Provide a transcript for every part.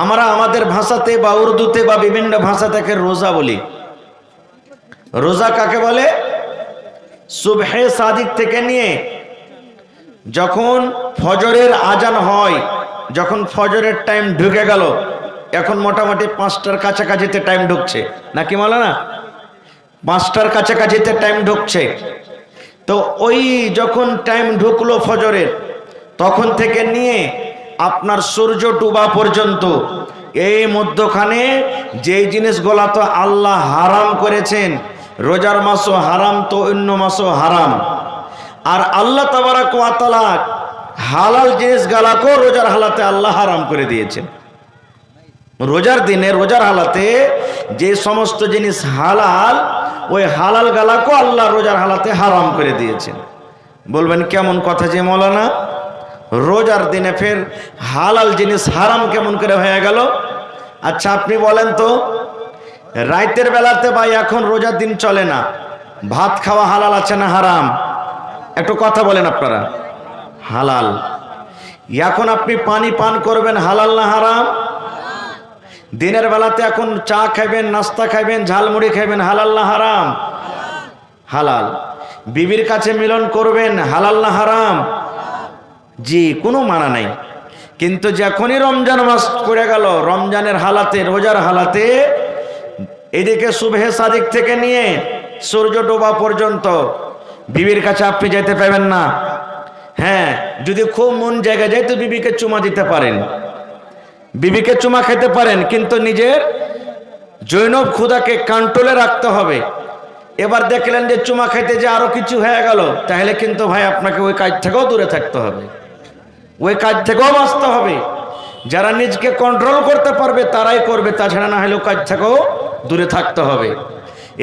আমরা আমাদের ভাষাতে বা উর্দুতে বা বিভিন্ন ভাষা থেকে রোজা বলি। রোজা কাকে বলে? সুবহে সাদিক থেকে নিয়ে যখন ফজরের আজান হয়, যখন ফজরের টাইম ঢুকে গেল, এখন মোটামুটি 5টার কাছাকাছিতে টাইম ঢুকছে নাকি মাওলানা? 5টার কাছাকাছিতে টাইম ঢুকছে। তো ওই যখন টাইম ঢুকলো ফজরের, তখন থেকে নিয়ে আপনার সূর্য ডুবা পর্যন্ত এই মধ্যখানে যেই জিনিসগুলা তো আল্লাহ হারাম করেছেন, রোজার মাসও হারাম তো অন্য মাসও হারাম, আর আল্লাহ তাবারাক ওয়া তাআলা হালাল জিনিসগুলাকেও রোজার হালাতে আল্লাহ হারাম করে দিয়েছেন। রোজার দিনে রোজার হালাতে যে সমস্ত জিনিস হালাল, ওই হালাল গালাকেও আল্লাহ রোজার হালাতে হারাম করে দিয়েছেন। বলবেন কেমন কথা যে মৌলানা, রোজার দিনে ফের হালাল জিনিস হারাম কেমন করে হয়ে গেল? আচ্ছা আপনি বলেন তো, রাতের বেলাতে বা এখন রোজার দিন চলে না, ভাত খাওয়া হালাল আছে না হারাম? একটু কথা বলেন আপনারা। হালাল। এখন আপনি পানি পান করবেন, হালাল না হারাম? দিনের বেলাতে এখন চা খাইবেন, নাস্তা খাইবেন, ঝালমুড়ি খাইবেন, হালাল না হারাম? হালাল। বিবির কাছে মিলন করবেন, হালাল না হারাম? জি, কোনো মানা নাই। কিন্তু যখনই রমজান মাস পড়ে গেল, রমজানের হালাতে, রোজার হালাতে, এদিকে সুবহে সাদিক থেকে নিয়ে সূর্য ডোবা পর্যন্ত বিবির কাছে আপনি যেতে পাবেন না। হ্যাঁ, যদি খুব মন জায়গা যায় তো বিবিকে চুমা দিতে পারেন, বিবিকে চুমা খেতে পারেন, কিন্তু নিজের জৈনব ক্ষুধাকে কন্ট্রোলে রাখতে হবে। এবার দেখলেন যে চুমা খাইতে যে আরো কিছু হয়ে গেল, তাহলে কিন্তু ভাই আপনাকে ওই কাজ থেকেও দূরে থাকতে হবে, ওই কাজ থেকেও বাঁচতে হবে। যারা নিজকে কন্ট্রোল করতে পারবে তারাই করবে, তাছাড়া না হলেও কাজ থেকেও দূরে থাকতে হবে।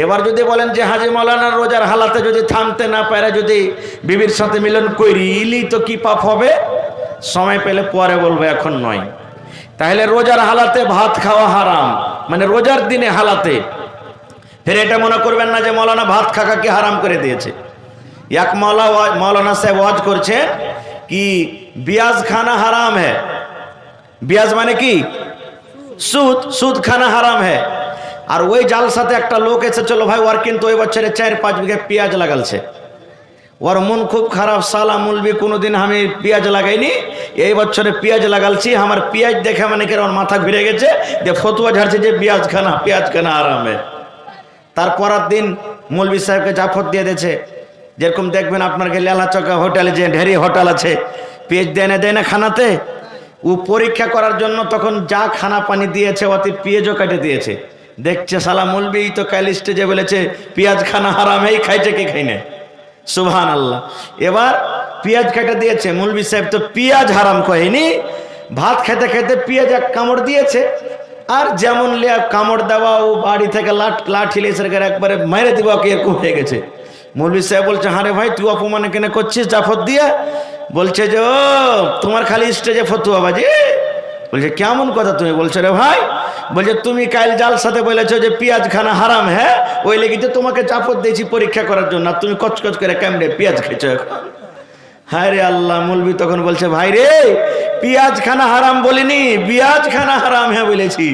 এবার যদি বলেন যে হাজী মাওলানার রোজার হালাতে যদি থামতে না পারে যদি বিবির সাথে মিলন করিলি তো কি পাপ হবে? সময় পেলে পরে বলবো, এখন নয়। তাহলে রোজার হালাতে ভাত খাওয়া হারাম, মানে রোজার দিনে হালাতে। ফের এটা মনে করবেন না যে মৌলানা ভাত খাওয়াকে হারাম করে দিয়েছে। এক মৌলানা সাহেব ওয়াজ করছে কি বিয়াজ খানা হারাম है। বিয়াজ মানে কি? সুদ। সুদ খানা হারাম है। আর ওই জালসাতে একটা লোক এসে, চলো ভাই, ওর কিন্তু ওই বছরে 4-5 বিঘা পেঁয়াজ লাগালছে। ওর মন খুব খারাপ, সালা মুলবি কোনোদিন আমি পেঁয়াজ লাগাইনি, এই বছরে পেঁয়াজ লাগালছি, আমার পেঁয়াজ দেখে মানে কি ওর মাথা ঘুরে গেছে, যে ফতুয়া ঝাড়ছে যে পেঁয়াজ খানা হারাম है। তারপরের দিন মৌলভী সাহেবকে জাফর দিয়ে দিয়েছে। যেরকম দেখবেন আপনার লেলা চকা হোটেলে যে ঢেরি হোটেল আছে, পেঁয়াজ দেয় না খানাতে, ও পরীক্ষা করার জন্য তখন যা খানা পানি দিয়েছে অতি পেঁয়াজও কেটে দিয়েছে। দেখছে সালা মৌলভী তো কাল স্টেজে বলেছে পেঁয়াজ খানা হারাম, এই খাইছে কি খাই না? সুবহানাল্লাহ। এবার পেঁয়াজ কেটে দিয়েছে, মৌলভী সাহেব তো পেঁয়াজ হারাম কহেনি, ভাত খেতে খেতে পেঁয়াজ এক কামড় দিয়েছে, আর যেমন কামড় দেওয়া ও বাড়ি থেকে লাঠি লেসের একবারে মেরে দিব এরকম হয়ে গেছে। মৌলভী সাহেব বলছে, হারে ভাই তুই অপমান কেন করছিস জাফর দিয়ে? বলছে যে ও তোমার খালি স্টেজে ফতুয়া বাজি। বলছে কেমন কথা তুমি বলছো রে ভাই? বলছে তুমি কাল জালসাতে বলেছো যে পেঁয়াজ খানা হারাম, হ্যাঁ ওই লেগে তো তোমাকে জাফর দিয়েছি পরীক্ষা করার জন্য, তুমি কচকচ করে কেমনে পেঁয়াজ খেয়েছো এখন? হায় রে আল্লাহ। মৌলভী তখন বলছে, ভাই রে পেঁয়াজ খানা হারাম বলিনি, পেঁয়াজ খানা হারাম হ্যাঁ বলেছি।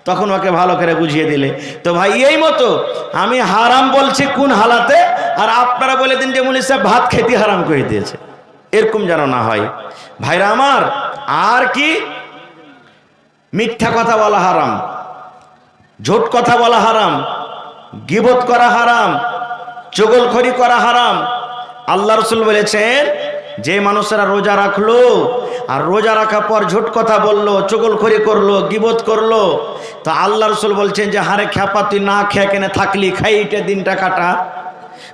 তখন ওকে ভালো করে বুঝিয়ে দিলে। তো ভাই এই মতো আমি হারাম বলছি কোন হালাতে, আর আপনারা বলে দিন যে মৌলভী সাহেব ভাত খেতে হারাম করে দিয়েছে, এরকম যেন না হয় ভাইরা আমার। আর কি? মিথ্যা কথা বলা হারাম, ঝুট কথা বলা হারাম, গীবত করা হারাম, চুগলখড়ি করা হারাম। আল্লাহ রাসূল বলেছেন যে মানুষেরা রোজা রাখলো আর রোজা রাখার পর ঝুট কথা বললো, চুগলখড়ি করলো, গীবত করলো, তো আল্লাহ রাসূল বলছেন যে হারে খ্যাপা তুই না খেয়ে কেনে থাকলি, খাইটে দিনটা কাটা।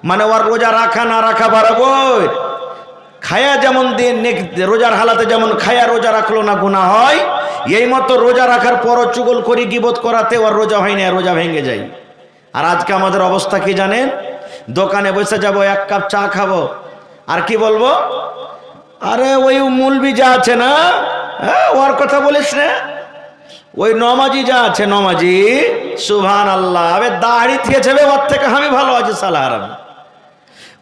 মানে ওর রোজা রাখা না রাখা বরাবর। খায়া যেমন দিন রোজার হালাতে যেমন খায়া রোজা রাখলো না গুনাহ হয়, এই মতো রোজা রাখার পরও চুগলখড়ি গীবত করাতে ওর রোজা হয় না, রোজা ভেঙে যায়। আর আজকে আমাদের অবস্থা কি জানেন? দোকানে বসে যাব, এক কাপ চা খাবো, আর কি বলবো? আরে ওই মৌলবি যা আছে না, হ্যাঁ ওর কথা বলিস না, ওই নমাজি যা আছে নমাজি, সুবহানাল্লাহ, আবে দাড়ি থেকেছে ওর থেকে আমি ভালো আছি সালা হারাম।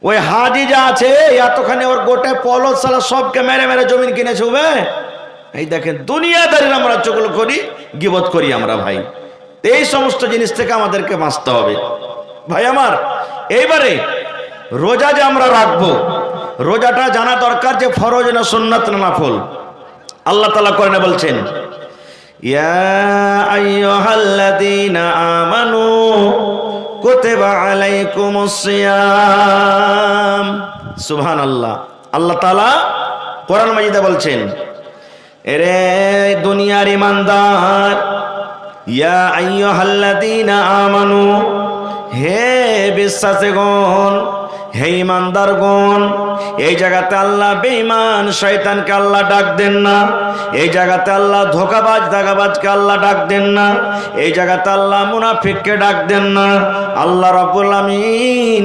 ওই হাজি যা আছে এতখানি ওর গোটে পলত সালা সবকে মেরে মেরে জমিন কিনেছে, এই দেখেন দুনিয়াদারির আমরা চগল করি, গীবত করি আমরা ভাই। এই সমস্ত জিনিস থেকে আমাদেরকে বাঁচতে হবে ভাই আমার। এইবারে রোজা যে আমরা রাখবো, রোজাটা জানা দরকার যে ফরজ না সুন্নাত না নফল। আল্লাহ তাআলা কোরআনে বলছেন, ইয়া আইয়ুহাল্লাযীনা আমানু কুতিবা আলাইকুমুস সিয়াম। সুবহানাল্লাহ। আল্লাহ তাআলা কোরআন মাজিদে বলছেন, এরে দুনিয়ার ইমানদার, ইয়া আইয়ুহাল্লাযীনা আমানু, হে বিশ্বাসীগণ, হে ইমানদারগণ। এই জায়গাতে আল্লাহ বেঈমান শয়তানকে আল্লাহ ডাক দেন না। এই জায়গাতে আল্লাহ ধোঁকাবাজ দাগাবাজকে আল্লাহ ডাক দেন না। এই জায়গাতে আল্লাহ মুনাফিককে ডাক দেন না। আল্লাহ রাব্বুল আমিন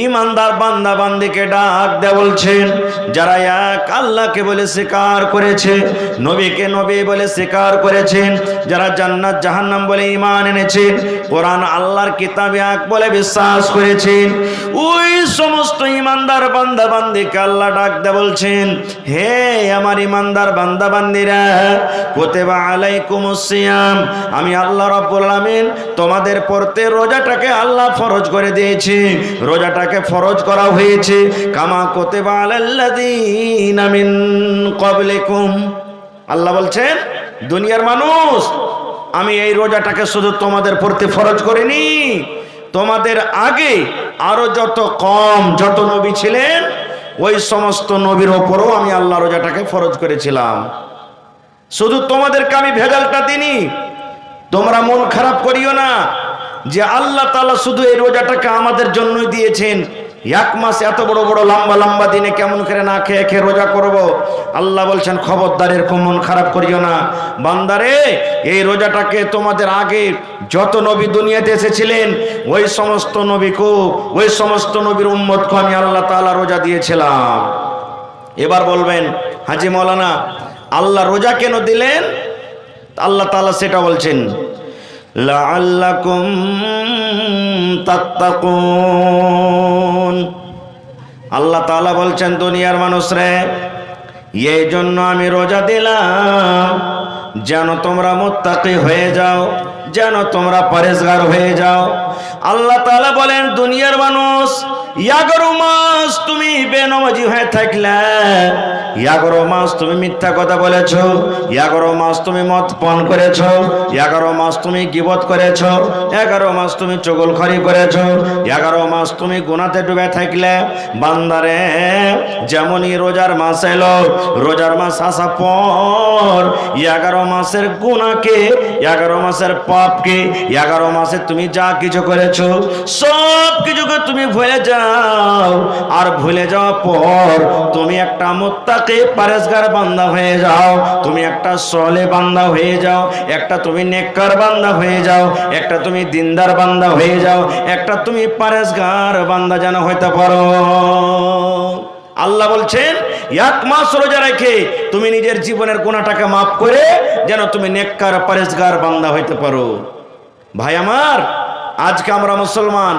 ইমানদার বান্দা বান্দিকে ডাক দেয়া বলছেন, যারা এক আল্লাহকে বলে স্বীকার করেছে, নবীকে নবী বলে স্বীকার করেছেন, যারা জান্নাত জাহান্নাম বলে ঈমান এনেছেন, কোরআন আল্লাহর কিতাব এক বলে বিশ্বাস করেছেন, ওই সমস্ত ইমানদার বান্দা বান্দিকে আল্লাহ ডাক দেয়া বলছেন, হে আমার ইমানদার বান্দা বান্দিরা, কুতিবা আলাইকুমুস সিয়াম, আমি আল্লাহ রাব্বুল আমিন তোমাদের পড়তে রোজাটাকে আল্লাহ ফরজ করে দিয়েছি। রোজাটাকে ফরজ করা হয়েছে কামা কুতিবা আলাল্লাযীনা মিন ক্বাবলিকুম। আল্লাহ বলছেন, দুনিয়ার মানুষ, আমি এই রোজাটাকে শুধু তোমাদের পড়তে ফরজ করিনি, তোমাদের আগে আরো যত নবী ছিলেন ওই সমস্ত নবীর ওপরও আমি আল্লাহ রোজাটাকে ফরজ করেছিলাম। শুধু তোমাদেরকে আমি ভেজালটা দিনি। তোমরা মন খারাপ করিও না যে আল্লাহ তাআলা শুধু এই রোজাটাকে আমাদের জন্যই দিয়েছেন। এক মাস এত বড় বড় লম্বা লম্বা দিনে কেমন করে না খেয়ে খেয়ে রোজা করব। আল্লাহ বলছেন, খবরদার এরকম মন খারাপ করিও না বান্দারে, এই রোজাটাকে তোমাদের আগে যত নবী দুনিয়াতে এসেছিলেন ওই সমস্ত নবীকে, ওই সমস্ত নবীর উম্মতকে আমি আল্লাহ তাআলা রোজা দিয়েছিলাম। এবার বলবেন, হাজী মাওলানা আল্লাহ রোজা কেন দিলেন? আল্লাহ তাআলা সেটা বলছেন, লাআল্লাকুম তাত্তাকুন। আল্লাহ তাআলা বলছেন, দুনিয়ার মানুষরে, এই জন্য আমি রোজা দিলাম যেন তোমরা মুত্তাকি হয়ে যাও, যেন তোমরা পরেজগার হয়ে যাও। আল্লাহ তাআলা বলেন, দুনিয়ার মানুষ, 11 মাস তুমি বেনামাজি হয়ে থাকলে, 11 মাস তুমি মিথ্যা কথা বলেছ, 11 মাস তুমি মদ পান করেছ, 11 মাস তুমি গীবত করেছ, 11 মাস তুমি চগলখড়ি করেছ, 11 মাস তুমি গুনাতে ডুবে থাকলে। বান্দারে, যেমনই রোজার মাস এলো, রোজার মাস আসা পর 11 মাসের গুনাহকে, 11 মাসের পাপকে, 11 মাসে তুমি যা কিছু করেছো সব কিছুকে তুমি ভুলে যাও। আর ভুলে যাওয়ার পর তুমি একটা মুত্তাকি পরেজগার বান্দা হয়ে যাও, তুমি একটা সলে বান্দা হয়ে যাও, একটা তুমি নেককার বান্দা হয়ে যাও, একটা তুমি দিনদার বান্দা হয়ে যাও, একটা তুমি পরেজগার বান্দা যেন হইতে পারো। আল্লাহ বলছেন, 1 মাস রোজা রেখে তুমি নিজের জীবনের গুনাহটাকে মাফ করে যেন তুমি নেককার পরেজগার বান্দা হইতে পারো। ভাই আমার, আজকে আমরা মুসলমান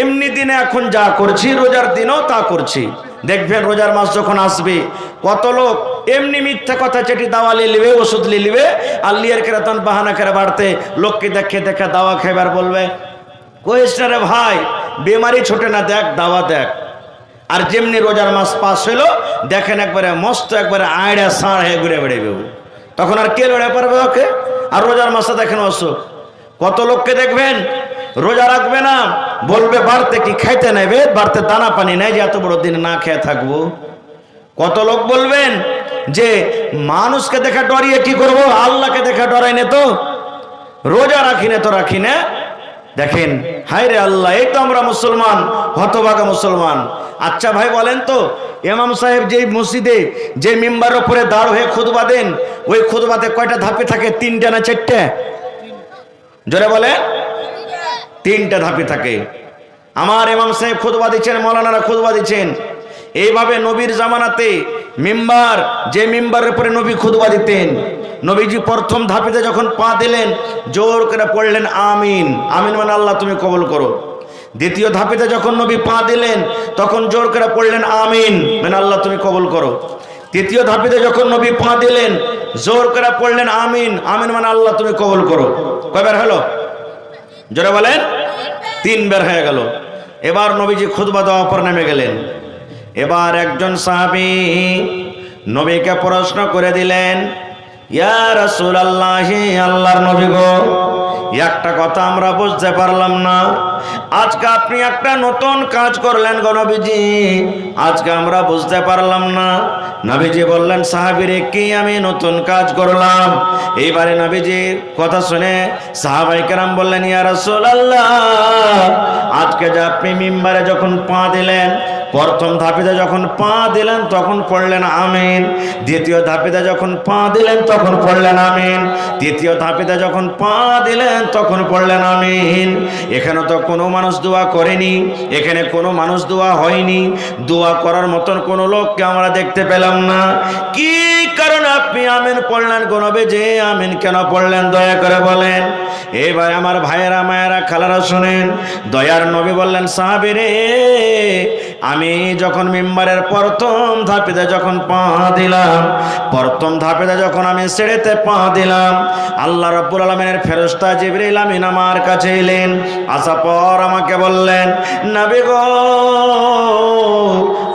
এমনি দিনে এখন যা করছি, রোজার দিনও তা করছি। দেখবেন রোজার মাস যখন আসবে, কত লোক এমনি মিথ্যা কথা চেটি দাওয়া লিবে, ওষুধ লিবে, আর লিয়ার কেরাতন বাহানা করে বাড়তে লোককে দেখে দেখে দাওয়া খাইবার বলবে, কইস না রে ভাই, বেমারি ছোটে না, দেখ দাওয়া দেখ। আর যেমনি রোজার মাস পাস হইলো, দেখেন একবারে মস্ত একবারে আড়া সাড় হয়ে ঘুরে বেড়াবে, তখন আর কে লড়ে পারবে ওকে? আর রোজার মাসে দেখেন অসুখ, কত লোককে দেখবেন রোজা রাখবে না, বলবে বাড়তে কি খাইতে নেবে, বাড়তে দানা পানি নেই যে এত বড় দিন না খেয়ে থাকবো। কত লোক বলবেন যে মানুষকে দেখে ডরিয়ে কি করব, আল্লাহকে দেখে ডরাই নে তো, রোজা রাখি না তো রাখি না। দেখেন, হায় রে আল্লাহ, এই তো আমরা মুসলমান, হতভাগা মুসলমান। আচ্ছা ভাই বলেন তো, ইমাম সাহেব যেই মসজিদে যে মিম্বার উপরে দাঁড় হয়ে খুতবা দেন, ওই খুতবাতে কয়টা ধাপে থাকে? 3টা না 4টা? জোরে বলে, 3টা ধাপে থাকে। আমার ইমাম সাহেব খুতবা দিচ্ছেন, মাওলানারা খুতবা দিচ্ছেন। এইভাবে নবীর জামানাতে মিম্বার, যে মিম্বারের উপরে নবী খুতবা দিতেন, নবীজি প্রথম ধাপেতে যখন পা দিলেন, জোর করে পড়লেন আমিন। আমিন মানে আল্লাহ তুমি কবুল করো। দ্বিতীয় ধাপেতে যখন নবী পা দিলেন, তখন জোর করে পড়লেন আমিন মানে আল্লাহ তুমি কবুল করো। তৃতীয় ধাপিতে যখন নবী পা দিলেন, জোর করে পড়লেন আমিন। আমিন মানে আল্লাহ তুমি কবুল করো। কয়বার হলো? জোরে বলেন। 3 বার হয়ে গেল। এবার নবীজি খুতবা দেওয়ার পর নেমে গেলেন। এবার একজন সাহাবী নবীকে প্রশ্ন করে দিলেন, ইয়া রাসূলুল্লাহ, আল্লাহর নবী গো, একটা কথা আমরা বুঝতে পারলাম না। আজকে আপনি একটা নতুন কাজ করলেন গো নবীজি, আজকে আমরা বুঝতে পারলাম না। নবীজি বললেন, সাহাবীরে, কি আমি নতুন কাজ করলাম? এইবারে নবীজির কথা শুনে সাহাবায়ে কেরাম বললেন, ইয়া রাসূলুল্লাহ, আজকে যে আপনি মিম্বারে যখন পা দিলেন, প্রথম ধাপিতে যখন পা দিলেন তখন পড়লেন আমিন, দ্বিতীয় ধাপিতে যখন পা দিলেন তখন পড়লেন আমিন, তৃতীয় ধাপিতে যখন পা দিলেন তখন পড়লেন আমিন। এখানে তো কোনো মানুষ দোয়া করেনি, এখানে কোনো মানুষ দোয়া হয়নি, দোয়া করার মতন কোনো লোককে আমরা দেখতে পেলাম না। কি কারণে আপনি আমিন পড়লেন গো নবীজি? আমিন কেন পড়লেন দয়া করে বলেন। এবার আমার ভাইয়েরা, মায়েরা, খালারা শুনেন। দয়ার নবী বললেন, সাহাবীরে, আমি যখন মিম্বারের প্রথম ধাপিতে যখন পা দিলাম, প্রথম ধাপিতে যখন আমি সিঁড়িতে পা দিলাম, আল্লাহ রাব্বুল আলামিনের ফেরেশতা জিবরিল আমিন আমার কাছে এলেন। আসার পর আমাকে বললেন, নবী গো,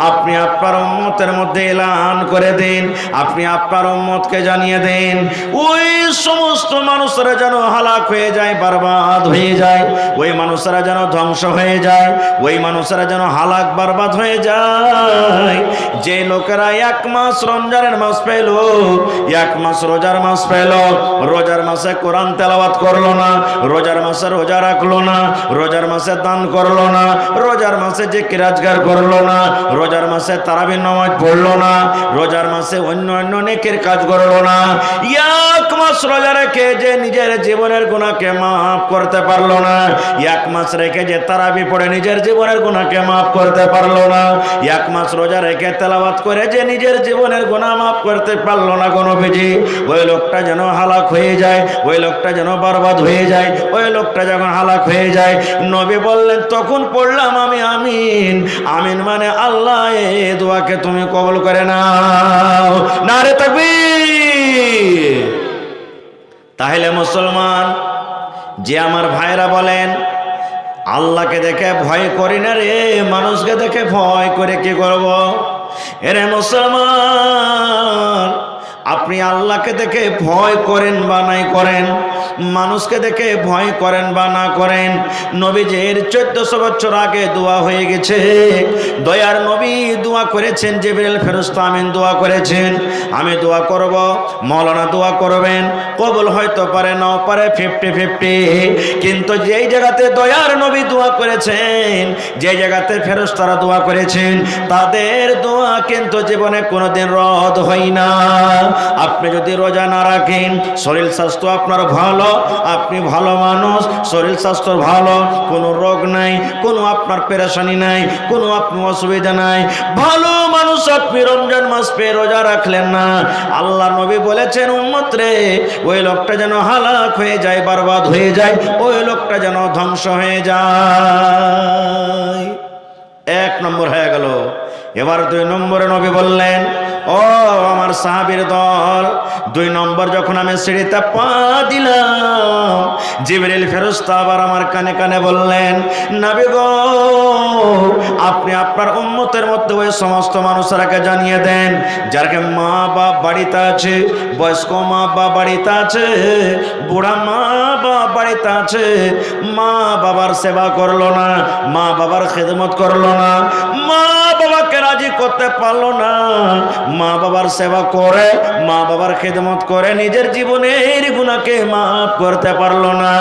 আপনি আপনার উম্মতের মধ্যে এলান করে দিন, আপনি আপনার উম্মতকে জানিয়ে দিন, ওই সমস্ত মানুষরা যেন হালাক হয়ে যায়, বরবাদ হয়ে যায়, ওই মানুষরা যেন ধ্বংস হয়ে যায়, ওই মানুষরা যেন হালাক বরবাদ হয়ে যায় যে লোকেরা 1 মাস রমজানের মাস পেল, 1 মাস রোজার মাস পেল, রোজার মাসে কোরআন তেলাওয়াত করলো না, রোজার মাসে রোজা রাখলো না, রোজার মাসে দান করলো না, রোজার মাসে জিকির আজকার করলো না, রোজার মাসে তারাবির নামাজ পড়লো না, রোজার মাসে অন্য অন্য নেকির কাজ করলো না, 1 মাস রোজা রেখে যে নিজের জীবনের গুনাহকে মাফ করতে পারলো না, 1 মাস রেখে যে তারাবি পড়ে নিজের জীবনের গুনাহকে মাফ করতে পারলো না, 1 মাস রোজা রেখে তেলাওয়াত করে যে নিজের জীবনের গুনাহ মাফ করতে পারলো না গো নবীজি, ওই লোকটা যেন হালাক হয়ে যায়, ওই লোকটা যেন বরবাদ হয়ে যায়, ওই লোকটা যখন হালাক হয়ে যায়। নবী বললেন, তখন পড়লাম আমি আমিন। আমিন মানে আল্লাহ এই দোয়াকে তুমি কবুল করে নাও। নারে তাকবীর। তাহলে মুসলমান, যে আমার ভাইরা বলেন আল্লাহকে দেখে ভয় করি না রে, মানুষকে দেখে ভয় করে কি করব? এরে মুসলমান, আপনি আল্লাহকে দেখে ভয় করেন বা নাই করেন, মানুষকে দেখে ভয় করেন বা না করেন, নবীজির 1400 বছর আগে দোয়া হয়ে গেছে। দয়ার নবী দোয়া করেছেন, জিবরিল ফেরেশতা আমিন দোয়া করেছেন। আমি দোয়া করব, মাওলানা দোয়া করবেন, কবুল হয়তো পারে, নাও পারে, 50-50। কিন্তু যেই জায়গাতে দয়ার নবী দোয়া করেছেন, যে জায়গাতে ফেরেশতারা দোয়া করেছেন, তাদের দোয়া কিন্তু জীবনে কোনোদিন রদ হয় না। আপনি যদি রোজা না রাখেন, শরীর স্বাস্থ্য আপনার ভালো, আপনি ভালো মানুষ, শরীর স্বাস্থ্য ভালো, কোনো রোগ নাই, কোনো আপনার পেরেশানি নাই, কোনো আপনার অসুবিধা নাই, ভালো মানুষ, আপনি রমজান মাস পেয়ে রোজা রাখলেন না, আল্লাহ নবী বলেছেন, উম্মত রে, ওই লোকটা যেন হালাক হয়ে যায়, বরবাদ হয়ে যায়, ওই লোকটা যেন ধ্বংস হয়ে যায়। 1 নম্বর হয়ে গেল। এবার 2 নম্বরে নবী বললেন, ও আমার সাহাবীর দল, 2 নম্বর যখন আমি সিঁড়িতে পা দিলাম, জিবরিল ফেরেশতা আবার আমার কানে কানে বললেন, নবী গো, আপনি আপনার উম্মতের মধ্যে ওই সমস্ত মানুষরাকে জানিয়ে দেন, যারা মা বাপ বাড়িতে আছে, বয়স্ক মা বাপ বাড়িতে আছে, বুড়া মা বাপ বাড়িতে আছে, মা বাবার সেবা করলো না, মা বাবার খেদমত করলো না, মা বাবাকে রাজি করতে পারলো না, মা বাবার সেবা করে, মা বাবার খেদমত করে নিজের জীবনের গুনাহকে মাফ করতে পারলো না,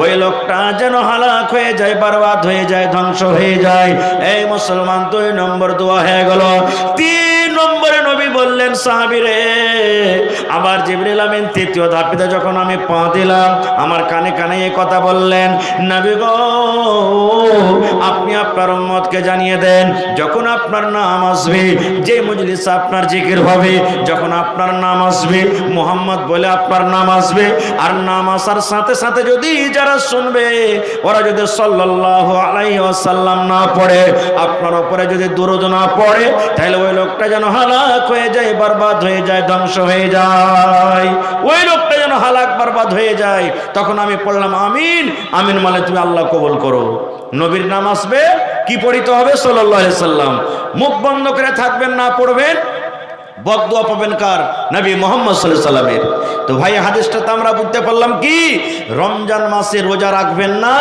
ওই লোকটা যেন হালাক হয়ে যায়, বরবাদ হয়ে যায়, ধ্বংস হয়ে যায়। এই মুসলমান, 2 নম্বর দোয়া হয়ে গেল। 3 নম্বরে নবী বললেন, সাহাবীরে, আবার জিবরিল আমিন 3য় ধাপিতে যখন আমি পা দিলাম, আমার কানে কানে এই কথা বললেন, নবী গো, আপনি আপনার উম্মতকে জানিয়ে দেন, যখন আপনার নাম আসবে, যে মজলিসে আপনার জিকির হবে, যখন আপনার নাম আসবে, মুহাম্মদ বলে আপনার নাম আসবে, আর নাম আসার সাথে সাথে যদি যারা শুনবে, ওরা যদি সাল্লাল্লাহু আলাইহি ওয়াসাল্লাম না পড়ে, আপনার উপরে যদি দুরূদ না পড়ে, তাহলে ওই লোকটা যেন হালাক হয়ে হয়ে যায়, বরবাদ হয়ে যায়, ধ্বংস হয়ে যায়, ওই লোকটা যেন হালাক বরবাদ হয়ে যায়। তখন আমি পড়লাম আমিন। আমিন মানে তুমি আল্লাহ কবুল করো। নবীর নাম আসবে, কি পড়িতে হবে? সাল্লাল্লাহু আলাইহি সাল্লাম। মুখ বন্ধ করে থাকবেন, না পড়বেন, বদদুয়া পাবেন কার? নবী মুহাম্মদ সাল্লাল্লাহু আলাইহি সাল্লামের। তো ভাই হাদিসটা তো আমরা বুঝতে পারলাম কি, রমজান মাসে রোজা রাখবেন না,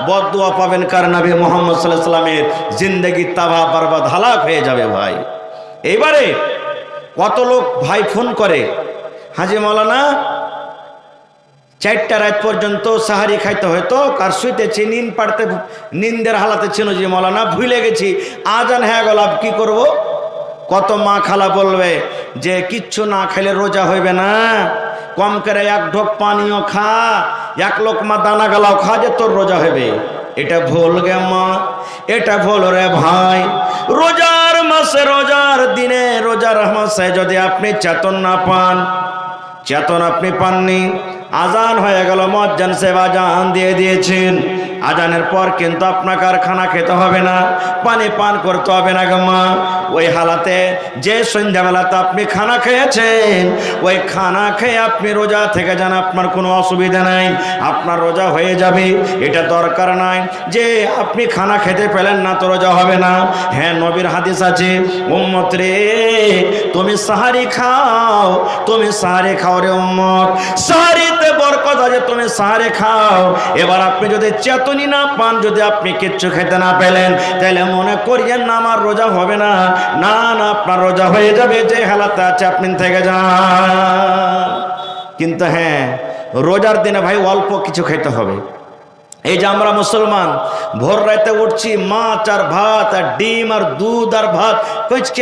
বদদুয়া পাবেন কার? নবী মুহাম্মদ সাল্লাল্লাহু আলাইহি সাল্লামের। জিন্দেগি তাবাহ বরবাদ হালাক হয়ে যাবে ভাই। এইবারে কত লোক ভাই ফোন করে, হাজি মাওলানা 4টা রাত পর্যন্ত সাহারি খাইতে হয়তো, কার শুইতেছি, নিন পাড়তে, নিন্দের হালাতে ছিল যে মাওলানা ভুলে গেছি, আজান হয়ে গেল, কি করব? কত মা খালা বলবে যে কিচ্ছু না খেলে রোজা হইবে না, কম করে 1 ঢোক পানিও খা, 1 লোকমা দানা গালাও খা, যে তোর রোজা হবে। এটা ভুল গে মা, এটা ভুল রে ভাই। রোজার মাসে, রোজার দিনে, রোজার মাসে যদি আপনি চেতন না পান, চেতন আপনি পাননি, আজান হয়ে গেল, মুয়াজ্জিন সাহেব আজান দিয়ে দিয়েছেন, আজানের পর কিন্তু আপনাকে আর খানা খেতে হবে না, পানি পান করতে হবে না গো মা। ওই হালাতে যে সন্ধ্যাবেলাতে আপনি খানা খেয়েছেন, ওই খানা খেয়ে আপনি রোজা থেকে যান, আপনার কোনো অসুবিধা নাই, আপনার রোজা হয়ে যাবে। এটা দরকার নাই যে আপনি খানা খেতে পেলেন না তো রোজা হবে না। হ্যাঁ, নবীর হাদিস আছে, উম্মত রে তুমি সাহারি খাও, তুমি সাহারি খাও রে উম্মত, সাহারিতে বরকত আছে, তুমি সাহারি খাও। এবার আপনি যদি চেতনই না পান, যদি আপনি কিচ্ছু খেতে না পেলেন, তাহলে মনে করিয়েন না আমার রোজা হবে না। না না, আপনার রোজা হয়ে যাবে, যে হালাতে আছে আপনি থেকে যান। কিন্তু হ্যাঁ, রোজার দিনে ভাই অল্প কিছু খেতে হবে। এই যে আমরা মুসলমান ভোর রাতে উঠছি, মাছ আর ভাত আর ডিম আর দুধ আর ভাত কচকে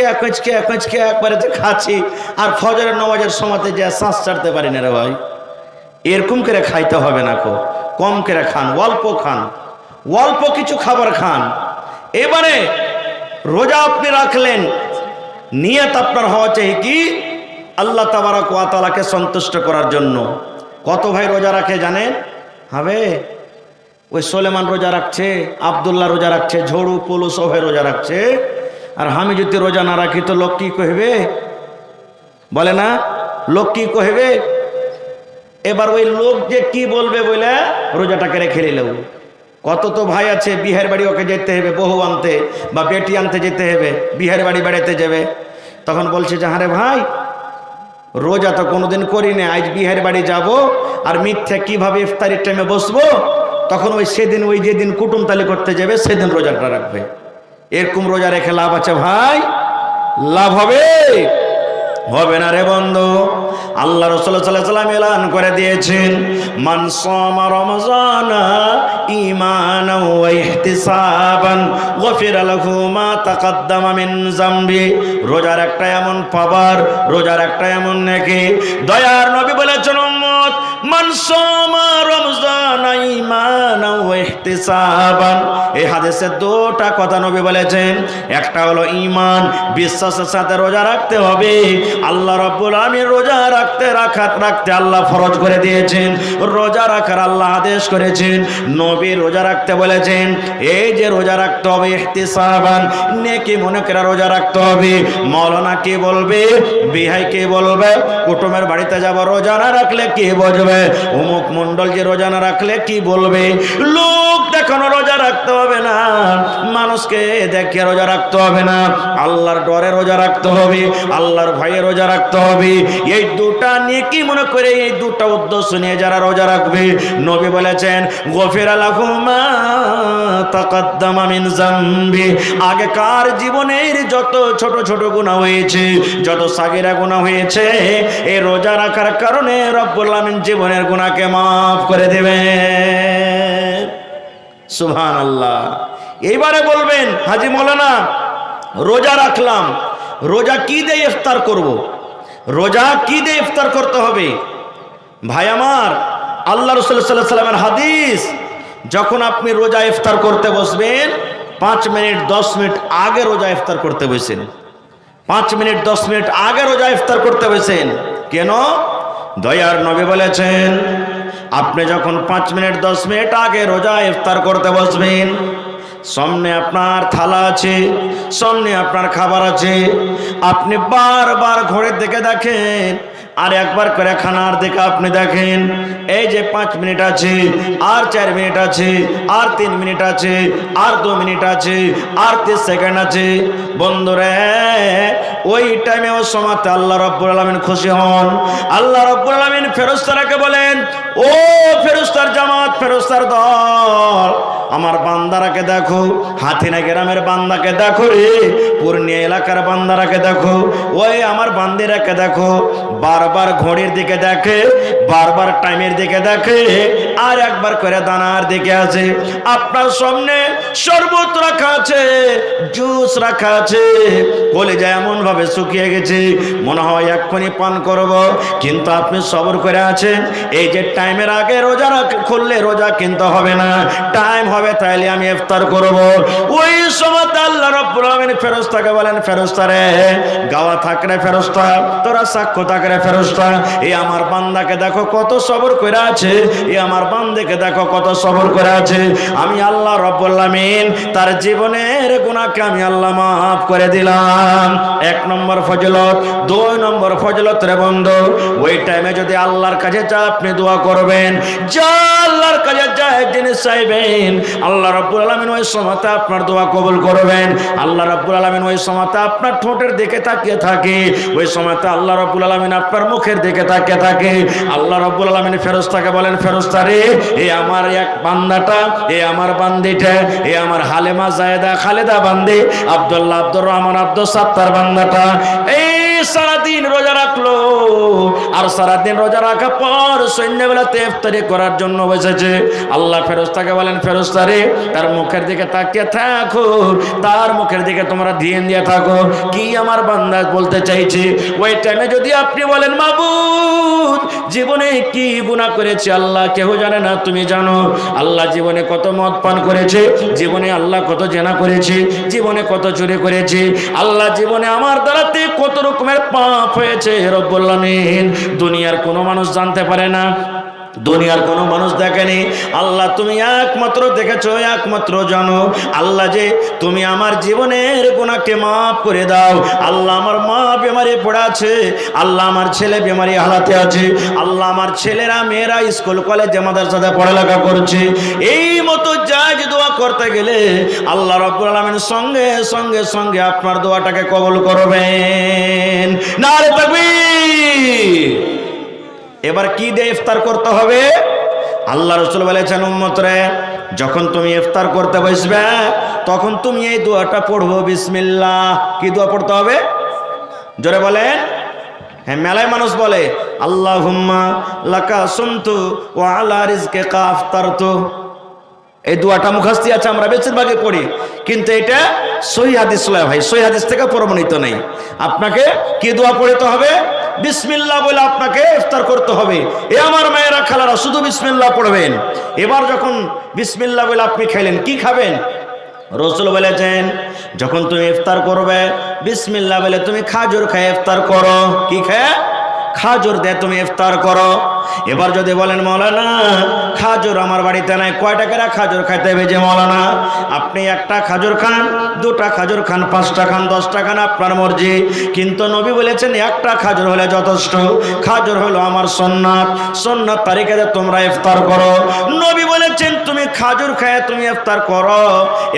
একবারে খাচ্ছি, আর ফজরের নামাজের সময়তে যে শ্বাস ছাড়তে পারি না রে ভাই। এরকম করে খাইতে হবে না, কম করে খান, অল্প খান, অল্প কিছু খাবার খান। এবারে রোজা আপনি রাখলেন, নিয়ত আপনার হওয়া চাই কি? আল্লাহ তাবারক ওয়া তাআলাকে সন্তুষ্ট করার জন্য। কত ভাই রোজা রাখে জানেন? হবে ওই সোলেমান রোজা রাখছে, আব্দুল্লাহ রোজা রাখছে, ঝড়ু পলু সবাই রোজা রাখছে, আর আমি যদি রোজা না রাখি তো লোক কি কহিবে? বলে না, লোক কি কহিবে? এবার ওই লোক যে কি বলবে বলে রোজাটাকে রেখে নিলেও। কত তো ভাই আছে বিয়ের বাড়ি, ওকে যেতে হবে বহু আনতে বা বেটি আনতে যেতে হবে, বিয়ের বাড়ি বেড়াতে যাবে, তখন বলছে যে হারে ভাই রোজা তো কোনোদিন করি না, আজ বিয়ের বাড়ি যাব, আর মিথ্যা কিভাবে ইফতারির টাইমে বসবো, তখন ওই সেদিন, ওই যেদিন কুটুম তালি করতে যাবে সেদিন রোজাটা রাখবে। এরকম রোজা রেখে লাভ আছে ভাই? লাভ হবে? হবে না রে বন্ধু। আল্লাহ রাসূল সাল্লাল্লাহু আলাইহি ওয়াসাল্লাম এলান করে দিয়েছেন, মান সামা রমজানা ঈমানান ওয়া ইহতিসাবান গফিরা লাহু মা তাকাদ্দামা মিন যামবি। রোজার একটা এমন পাওয়ার, রোজার একটা এমন নেকি, দয়ার নবী বলেছেন উম্মত, মান সামা রমজানা ঈমানান ওয়া ইহতিসাবান। এই হাদিসে দুটো কথা নবী বলেছেন, একটা হলো ঈমান, বিশ্বাসের সাথে রোজা রাখতে হবে। আল্লাহ রাব্বুল আলামিন রোজা রাখতে আল্লাহ ফরজ করে দিয়েছেন, রোজা রাখার আল্লাহ আদেশ করেছেন, নবী রোজা রাখতে বলেছেন। এই যে রোজা রাখতে হবে ইহতিসাবান, নেকি মনে করে রোজা রাখতে হবে। মাওলানা কে বলবে, বিহাই কে বলবে, কুটুমের বাড়িতে যাব রোজা না রাখলে কে বুঝবে, অমুক মন্ডল যে রোজা না রাখলে কি বলবে, লোক দেখানো রোজা রাখতে হবে না, মানুষকে দেখে রোজা রাখতে হবে না, আল্লাহর ডরে রোজা রাখতে হবে, আল্লাহর ভয়ে রোজা রাখতে হবে। এই দুটা নিয়ে কি মনে করে, এই দুটা উদ্দেশ্য নিয়ে যারা রোজা রাখবে, নবী বলেছেন গফিরা লাহু মা তাকাদ্দামা মিন যামবি। আগেকার জীবনের যত ছোট ছোট গুনাহ হয়েছে, যত সাগীরা গুনাহ হয়েছে, এই রোজা রাখার কারণে রব্বুল আলামিন জীবনের গুনাহকে মাফ করে দেবেন। সুবহানাল্লাহ। এইবারে বলবেন হাজী মাওলানা রোজা রাখলাম, রোজা কি দিয়ে ইফতার করব? রোজা কি দিয়ে ইফতার করতে হবে? ভাই আমার, আল্লাহ রাসূল সাল্লাল্লাহু আলাইহি ওয়াসাল্লামের হাদিস, যখন আপনি রোজা ইফতার করতে বসবেন 5 মিনিট 10 মিনিট আগে রোজা ইফতার করতে বসেন। 5 মিনিট 10 মিনিট আগে রোজা ইফতার করতে বসেন। কেন? দয়ার নবী বলেছেন, আপনি যখন 5 মিনিট 10 মিনিট আগে রোজা ইফতার করতে বসবেন, সামনে আপনার থালা আছে, সামনে আপনার খাবার আছে, আপনি বারবার ঘড়ির দিকে দেখেন, আর একবার করে খানার দিকে আপনি দেখেন, এই যে 5 মিনিট আছে, আর 4 মিনিট আছে, আর 3 মিনিট আছে, আর 2 মিনিট আছে, আর 30 সেকেন্ড আছে। বন্ধুরে, ওই টাইমে ও সময়তে আল্লাহ রাব্বুল আলামিন খুশি হন। আল্লাহ রাব্বুল আলামিন ফেরেশতাকে বলেন, ও ফেরেশতার জামাত, ফেরেশতার দল, আমার বান্দারাকে দেখো, হাতিনা গ্রামের বান্দাকে দেখো রে, পূর্ণিয়া এলাকার বান্দারাকে দেখো, ওই আমার বান্দিরাকে দেখো, বারবার ঘড়ির দিকে দেখে, বারবার টাইমের দিকে দেখে, আর একবার করে দানার দিকে আছে। আপনার সামনে শরবত রাখা আছে, জুস রাখা আছে, কলিজা এমন ভাবে শুকিয়ে গেছে মনে হয় এক্ষুনি পান করব, কিন্তু আপনি সবর করে আছেন। এই যে টাইমের আগে রোজা খুললে রোজা কিন্তু হবে না, টাইম হবে তাইলে আমি ইফতার করব। ওই সময় আল্লাহ রাব্বুল আলামিন ফেরেশতাকে বলেন, ফেরেশতা রে, গাওয়া থাকরে ফেরেশতা, তোরা সাক্ষ্য থাকরে ফেরেশতা, এই আমার বান্দাকে দেখো কত সবর করে আছে, এই আমার বান্দাকে দেখো কত সবর করে আছে। আমি আল্লাহ রাব্বুল আলামিন তার জীবনের গুনাহকে আমি আল্লাহ মাফ করে দিলাম। 1 নম্বর ফজিলত। 2 নম্বর ফজিলত রে বন্ধু, ওই টাইমে যদি আল্লাহর কাছে যা আপনি দোয়া করবেন, যা আল্লাহর কাছে যা জিনিস চাইবেন, আল্লাহ রাব্বুল আলামিন ওই সময়তে আপনার দোয়া কবুল করবেন। আল্লাহ রাব্বুল আলামিন ওই সময়তে আপনার ঠোঁটের দিকে তাকিয়ে থাকে, ওই সময়তে আল্লাহ রাব্বুল আলামিন আপনার মুখের দিকে তাকিয়ে থাকে। আল্লাহ রাব্বুল আলামিন ফেরেশতাকে বলেন, ফেরেশতা রে, এই আমার এক বান্দাটা, এই আমার বান্দিটা, এই আমার হালেমা জায়েদা খালেদা বান্দি, আব্দুল্লাহ, আব্দুর রহমান, আব্দুল সাত্তার বান্দাটা এই সারাদিন রোজা রাখলো, আর সারাদিন রোজা রাখার পর সন্ধ্যাবেলাতে ইফতারি করার জন্য বসেছে। আল্লাহ ফেরেশতাকে বলেন, ফেরেশতা রে, তার মুখের দিকে তাকিয়ে থাকো, তার মুখের দিকে তোমরা ধ্যান দিয়ে থাকো, কি আমার বান্দা বলতে চাইছে। ওই টাইমে যদি আপনি বলেন, মাবুদ, জীবনে কি গুনাহ করেছে আল্লাহ কেউ জানে না, তুমি জানো। আল্লাহ জীবনে কত মদ পান করেছে, জীবনে আল্লাহ কত জেনা করেছে, জীবনে কত চুরি করেছে, আল্লাহ জীবনে আমার দ্বারাতে কত রকমের পাপ হয়েছে রব্বুল আলামিন দুনিয়ার কোনো মানুষ জানতে পারে না, দুনিয়ার কোনো মানুষ দেখেনি। আল্লাহ তুমি একমাত্র দেখেছো, একমাত্র জানো। আল্লাহ যে তুমি আমার জীবনের গুনাহকে মাফ করে দাও। আল্লাহ আমার মা বেমারি পড়ে আছে, আল্লাহ আমার ছেলে বেমারি হালাতে আছে, আল্লাহ আমার ছেলেরা মেয়েরা স্কুল কলেজে মাদ্রাসাতে পড়ালেখা করছে। এই মতো জায়েজ দোয়া করতে গেলে আল্লাহ রাব্বুল আলামিন সঙ্গে সঙ্গে সঙ্গে আপনার দোয়াটাকে কবুল করবেন। নারে তাকবীর। এবার কি দিয়ে ইফতার করতে হবে? আল্লাহ রাসূল বলেছেন, উম্মত রে, যখন তুমি ইফতার করতে বসবে তখন তুমি এই দোয়াটা পড়বো, বিসমিল্লাহ। কি দোয়া পড়তে হবে? জোরে বলেন। হ্যাঁ, মেলায় মানুষ বলে, আল্লাহুম্মা লাকা সুমতু ওয়া আলা রিজকিকা আফতারতু। এই দোয়াটা মুখস্থ আছে, আমরা বেশিরভাগই পড়ি, কিন্তু এটা সহিহ হাদিস নয় ভাই, সহিহ হাদিস থেকে প্রমাণিত নেই। আপনাকে কি দোয়া পড়তে হবে? বিসমিল্লাহ বলে আপনাকে ইফতার করতে হবে। এ আমার মায়েরা খালারা, শুধু বিসমিল্লাহ পড়বেন। এবার যখন বিসমিল্লাহ বলে আপনি খাইলেন, কি খাবেন? রাসূল বলেছেন, যখন তুমি ইফতার করবে বিসমিল্লাহ বলে তুমি খাজুর খেয়ে ইফতার করো। কি খেয়ে? খাজুর দিয়ে তুমি ইফতার করো। এবার যদি বলেন, মাওলানা খাজুর আমার বাড়িতে নাই, কয় টাকার খাজুর খাইতে হবে যে মাওলানা? আপনি একটা খাজুর খান, দুটা খাজুর খান, 5টা খান, 10টা খান, আপনার মর্জি। কিন্তু নবী বলেছেন একটা খাজুর হলে যথেষ্ট। খাজুর হলো আমার সুন্নাত, সুন্নাত তারিখে তোমরা ইফতার করো। নবী বলেছেন তুমি খাজুর খায় তুমি ইফতার করো।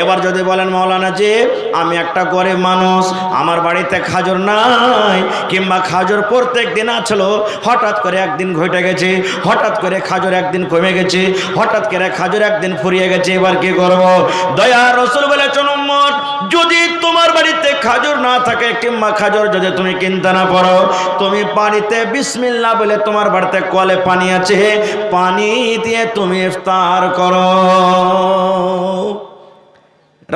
এবার যদি বলেন, মাওলানা জি আমি একটা গরিব মানুষ, আমার বাড়িতে খাজুর নাই, কিংবা খাজুর প্রত্যেক দিন আসলো, হঠাৎ করে একদিন ঘটে গেছে, হঠাৎ করে খাজুর একদিন কমে গেছে, হঠাৎ করে খাজুর একদিন ফুরিয়ে গেছে, এবার কি করব? দয়া রাসূল বলেছেন, উম্মত যদি তোমার বাড়িতে খাজুর না থাকে, কিংবা খাজুর যদি তুমি কিনতে না পারো, তুমি পানিতে বিসমিল্লাহ বলে, তোমার বাড়িতে কলে পানি আছে, পানি দিয়ে তুমি ইফতার করো।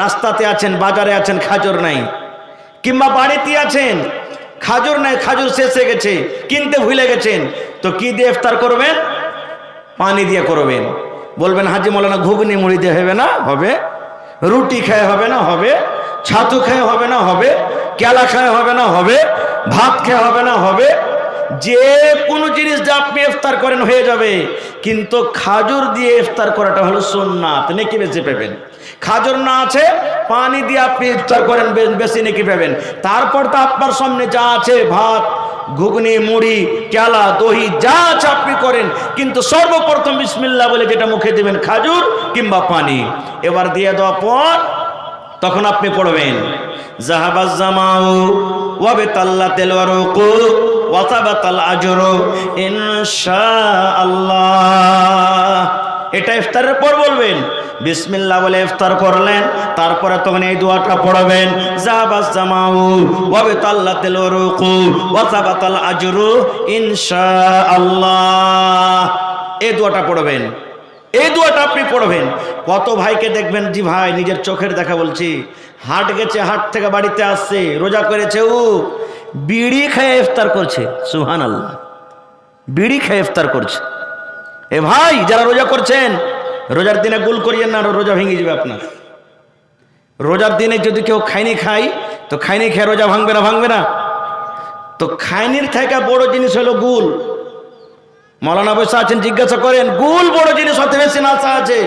রাস্তাতে আছেন, বাজারে আছেন, খাজুর নাই, কিংবা বাড়িতে আছেন, খাজুর নাই, খাজুর শেষ হয়ে গেছে, কিনতে ভুলে গেছেন, তো কি দিয়ে ইফতার করবেন? পানি দিয়ে করবেন। বলবেন, হাজি মাওলানা ঘুগনি মুড়ি দিয়ে হবে না? হবে। রুটি খেয়ে হবে না? হবে। ছাতু খেয়ে হবে না? হবে। কেলা খেয়ে হবে না? হবে। ভাত খেয়ে হবে না? হবে। যে কোনো জিনিস যা আপনি ইফতার করেন হয়ে যাবে, কিন্তু খাজুর দিয়ে ইফতার করাটা হলো সুন্নাত, নেকি বেশি পাবেন। খাজুর না আছে, পানি দিয়ে আপনি ইফতার করেন, বেশি নেকি পাবেন। তারপর তো আপনার সামনে যা আছে, ভাত, ঘুগনি, মুড়ি, কেলা, দহি যা আছে আপনি করেন, কিন্তু সর্বপ্রথম বিসমিল্লাহ বলে যেটা মুখে দিবেন, খাজুর কিংবা পানি। এবার দিয়ে দেওয়ার পর তখন আপনি পড়বেন জাহাবাজ জামাউ ওয়া বিতাল্লাতিল ওয়ারুকু ওয়া তাবাতাল আজরু ইনশাআল্লাহ। এটা ইফতারের পর বলবেন। বিসমিল্লাহ বলে ইফতার করলেন, তারপরে তখন এই দোয়াটা পড়বেন জাহাবাজ জামাউ ওয়া বিতাল্লাতিল ওয়ারুকু ওয়া তাবাতাল আজরু ইনশাআল্লাহ। এই দোয়াটা পড়বেন, এই দোয়াটা আপনি পড়বেন। কত ভাইকে দেখবেন, জি ভাই নিজের চোখের দেখা বলছি, হাট গেছে, হাট থেকে বাড়িতে আসছে, রোজা করেছে, ও বিড়ি খেয়ে ইফতার করছে। সুবহানাল্লাহ, বিড়ি খেয়ে ইফতার করছে। এ ভাই যারা রোজা করছেন, রোজার দিনে গুল করিয়েন না, রোজা ভেঙে যাবে আপনার। রোজার দিনে যদি কেউ খাইনি খাই, তো খাইনি খেয়ে রোজা ভাঙবে না? ভাঙবে না। তো খাইনির থেকে বড় জিনিস হলো গুল। মৌলানা বসে আছেন, জিজ্ঞাসা করেন, গুল বড় জিনিস হতে বেশি নাশা আছে।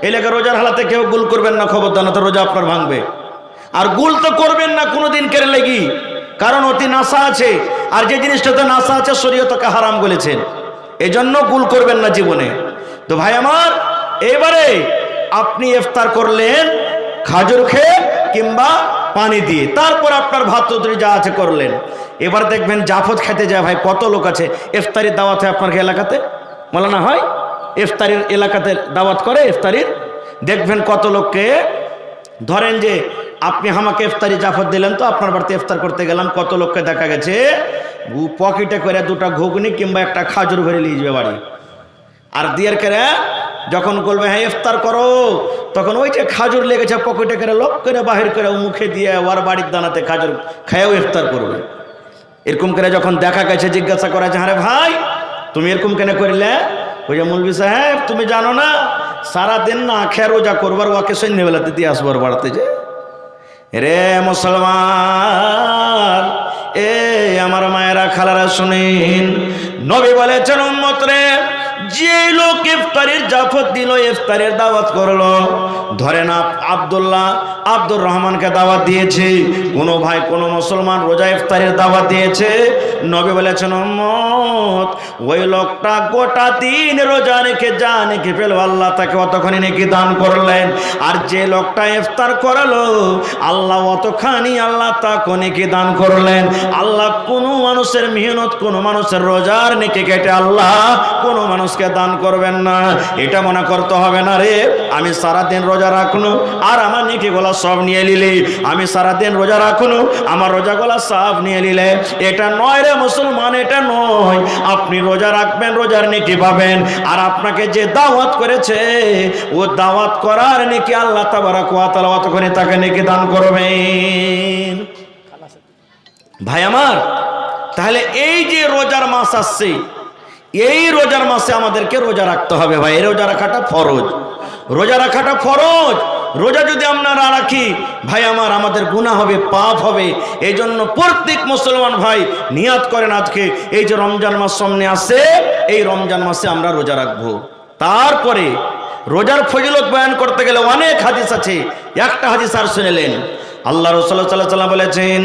এই লেগে রোজার হালাতে কেউ গুল করবেন না, খবরদার, না তো রোজা আপনার ভাঙবে। আর গুল তো করবেন না কোনোদিন কেড়ে লেগি, কারণ অতি নাশা আছে। আর যে জিনিসটাতে নাশা আছে শরীয়তকে হারাম বলেছেন, এজন্য গুল করবেন না জীবনে। তো ভাই আমার, এবারে আপনি ইফতার করলেন খাজুর খেয়ে কিংবা পানি দিয়ে, তারপর আপনার ভাত তরকারি যা আছে করলেন। এবার দেখবেন জাফত খেতে যায় ভাই, কত লোক আছে ইফতারির দাওয়াত হয় আপনার এলাকাতে, মৌলানা হয় ইফতারির এলাকাতে দাওয়াত করে ইফতারির। দেখবেন কত লোককে, ধরেন যে আপনি আমাকে ইফতারি জাফত দিলেন, তো আপনার বাড়িতে ইফতার করতে গেলাম, কত লোককে দেখা গেছে পকেটে করে দুটা ঘুগনি কিংবা একটা খাজুর ভরে নিয়ে যাবে বাড়ি। আর দিয়ার করে যখন বলবে হ্যাঁ ইফতার করো, তখন ওই যে খাজুর লেগেছে পকেটে করে লোক করে বাহির করে মুখে দিয়ে ওর বাড়ির দানাতে খাজুর খেয়েও ইফতার করবে। এরকম করে যখন দেখা গেছে, জিজ্ঞাসা করা যে আরে ভাই তুমি এরকম কেন করলে? ওই যে মৌলভী সাহেব তুমি জানো না, সারাদিন না খেয়ে রোজা করবার, ওকে সন্ধ্যেবেলাতে দিয়ে আসবার বাড়াতে যে। রে মুসলমান, এ আমার মায়েরা খালারা শুনেন, নবী বলেছেন উম্মত রে, যে লোক ইফতারির জাফত দিল, ইফতারের দাওয়াত করলো, ধরেন আব্দুর রহমানকে দাওয়াত দিয়েছে, কোনো ভাই কোনো মুসলমান রোজা ইফতারের দাওয়াত দিয়েছে, নবী বলেছেন উম্মত ওই লোকটা গোটা দিন রোজা রেখে যা নেকি পেল, আল্লাহ তাকে অতখানি নেকি দান করলেন। আর যে লোকটা ইফতার করালো, আল্লাহ অতখানি আল্লাহ তাকে নেকি দান করলেন। আল্লাহ কোনো মানুষের মেহনত, কোনো মানুষের রোজার নেকি কেটে আল্লাহ কোনো মানুষকে দান করবেন না। এটা মনে করতে হবে না রে আমি সারাদিন রোজা রাখলো আর আমার নেকিগুলা সব নিয়ে নিলে, আমি সারাদিন রোজা রাখলো আমার রোজাগুলা সব নিয়ে নিলে, এটা নয় রে মুসলমান, এটা নয়। আপনি রোজা রাখবেন, রোজার নেকি পাবেন, আর আপনাকে যে দাওয়াত করেছে ও দাওয়াত করার নেকি আল্লাহ তাবারক ওয়া তাআলা অতখানি তাকে নেকি দান করবেন। ভাই আমার, তাহলে এই যে রোজার মাস আসছে, এই রোজার মাসে আমাদেরকে রোজা রাখতে হবে ভাই। এই রোজা রাখাটা ফরজ, রোজা রাখাটা ফরজ। রোজা যদি আমরা না রাখি ভাই আমার, আমাদের গুনাহ হবে, পাপ হবে। এই জন্য প্রত্যেক মুসলমান ভাই নিয়াত করেন, আজকে এই যে রমজান মাস সামনে আসছে, এই রমজান মাসে আমরা রোজা রাখবো। তারপরে রোজার ফজিলত বয়ান করতে গেলে অনেক হাদিস আছে, একটা হাদিস আর শুনেলেন। আল্লাহ রাসূল সাল্লাল্লাহু আলাইহি ওয়াসাল্লাম বলেছেন,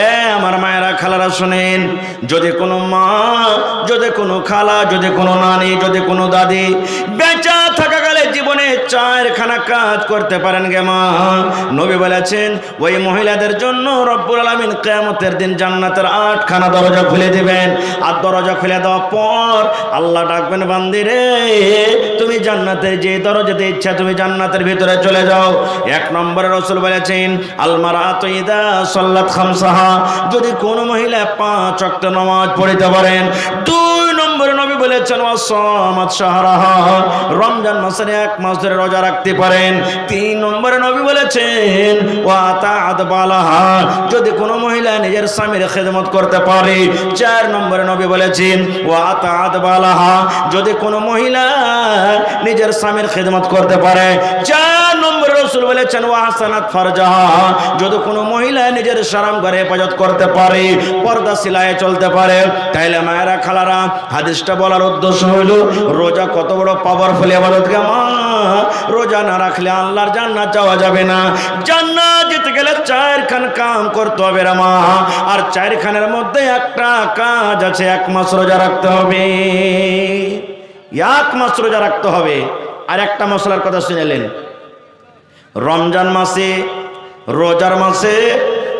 এ আমার মায়েরা খালারা শুনেন, যদি কোনো মা, যদি কোনো খালা, যদি কোনো নানি, যদি কোনো দাদি বেঁচে থাকা গেলে জীবনে 4খানা কাজ করতে পারেন গে মা, নবী বলেছেন ওই মহিলাদের জন্য রব্বুল আলামিন কিয়ামতের দিন জান্নাতের 8খানা দরজা খুলে দিবেন। আর দরজা খুলে দেওয়ার পর আল্লাহ ডাকবেন, বান্দি রে তুমি জান্নাতের যে দরজাতে ইচ্ছা তুমি জান্নাতের ভিতরে চলে যাও। 1 নম্বরে রাসূল বলেছেন আল মারাতু ইযা সাল্লাত খামসাহা, যদি কোন মহিলা 5 ওয়াক্ত নামাজ পড়তে পারেন। 2 নম্বরে নবী বলেছেন ওয়াসামাত শাহরাহা, রমজান মাসের 1 মাস ধরে রোজা রাখতে পারেন। 3 নম্বরে নবী বলেছেন ওয়াতাআত বালাহা, যদি কোনো মহিলা নিজের স্বামীর খেদমত করতে পারে। 4 নম্বরে নবী বলেছেন ওয়াতাআত বালাহা, যদি কোনো মহিলা নিজের স্বামীর খেদমত করতে পারে। 4 নম্বরে রাসূল বলেছেন ওয়াহসানাত ফারজাহা, যদি কোনো মহিলা নিজের শরম ঘরে হেফাজত করতে পারে, পর্দা সিলায়ে চলতে পারে। তাইলে মায়েরা খালারা, হাদিসটা বলার উদ্দেশ্য হলো রোজা কত বড় পাওয়ারফুল ইবাদত গে মা। রোজা না রাখলে আল্লাহর জান্নাত যাওয়া যাবে না। জান্নাত যেতে গেলে 4 খান কাম করতে হবে রে মা। আর 4 খানের মধ্যে একটা কাজ আছে, 1 মাস রোজা রাখতে হবে। 1 মাস রোজা রাখতে হবে। আর একটা মশলার কথা শুনেলেন, রমজান মাসে, রোজার মাসে,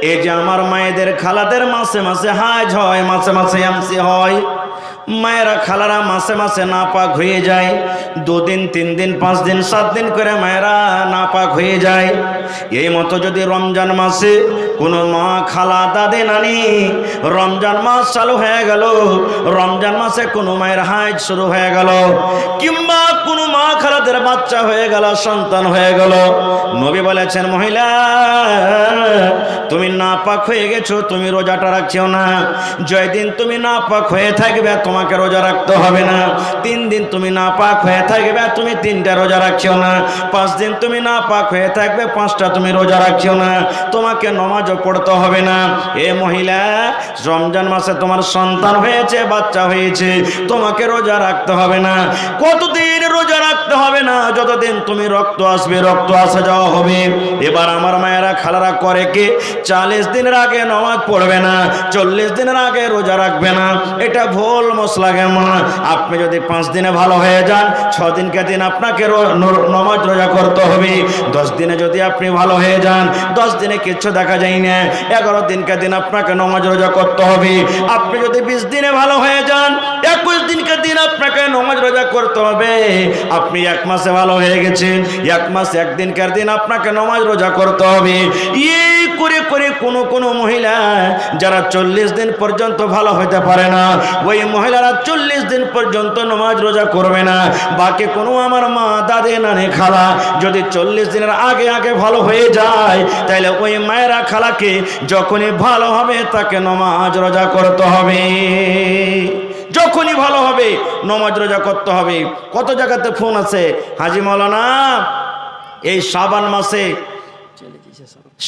এই যে আমার মায়েদের খালাদের মাসে মাসে হাজ হয়, মাসে মাসে এমসি হয়। মায়েরা খালারা মাসে মাসে নাপাক হয়ে যায়। 2 দিন 3 দিন 5 দিন 7 দিন করে মায়েরা নাপাক হয়ে যায়। এই মতো যদি রমজান মাসে কোনো মা খালা দাদি নানি রমজান মাস চালু হয়ে গেল, রমজান মাসে কোনো মায়ের হাজ শুরু হয়ে গেল, কিংবা কোনো মা খালাদের বাচ্চা হয়ে গেল, সন্তান হয়ে গেল, নবী বলেছেন মহিলা তুমি নাপাক হয়ে গেছো, তুমি রোজাটা রাখছো না। যেদিন তুমি নাপাক হয়ে থাকবে তোমাকে রোজা রাখতে হবে না। 3 দিন তুমি নাপাক হয়ে থাকবে, তুমি 3টা রোজা রাখছো না। 5 দিন তুমি নাপাক হয়ে থাকবে, 5টা তুমি রোজা রাখছো না। তোমাকে নামাজও পড়তে হবে না। এ মহিলা, রমজান মাসে তোমার সন্তান হয়েছে, বাচ্চা হয়েছে, তোমাকে রোজা রাখতে হবে না। কতদিন রোজা রাখতে হবে না? যতদিন তুমি রক্ত আসবে, রক্ত আসা যাওয়া হবে। এবার আমার মায়েরা খালারা করে কি, 40 দিনের আগে নামাজ পড়বে না, 40 দিনের আগে রোজা রাখবে না। এটা ভুল মশলা গে মা। আপনি যদি 5 দিনে ভালো হয়ে যান, 6 দিনকে দিন আপনাকে নামাজ রোজা করতে হবে। 10 দিনে যদি আপনি ভালো হয়ে যান, 10 দিনে কিচ্ছু দেখা যায় না, 11 দিনকে দিন আপনাকে নামাজ রোজা করতে হবে। আপনি যদি 20 দিনে ভালো হয়ে যান, 21 দিনকে দিন আপনাকে নামাজ রোজা করতে হবে। আপনি 1 মাসে ভালো হয়ে গেছেন, 1 মাস 1 দিনকার দিন আপনাকে নামাজ রোজা করতে হবে। এই করে করে কোন মহিলা যারা 40 দিন পর্যন্ত ভালো হতে পারে না, ওই মহিলারা 40 দিন পর্যন্ত নামাজ রোজা করবে না। বাকি কোনো আমার মা দাদি নানি খালা যদি 40 দিনের আগে আগে ভালো হয়ে যায়, তাহলে ওই মায়েরা খালাকে যখনই ভালো হবে তাকে নামাজ রোজা করতে হবে। যখনই ভালো হবে নামাজ রোজা করতে হবে। কত জায়গাতে ফোন আছে, হাজি মাওলানা এই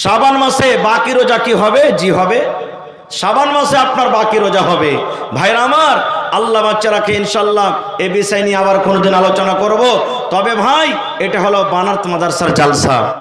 শাবান মাসে বাকি রোজা কি হবে? জি হবে, শাবান মাসে আপনার বাকি রোজা হবে। ভাইরা আমার, আল্লাহ বাচ্চারাকে ইনশাল্লাহ এ বিষয় নিয়ে আবার কোনোদিন আলোচনা করব। তবে ভাই, এটা হলো বানারত মাদ্রাসার জালসা।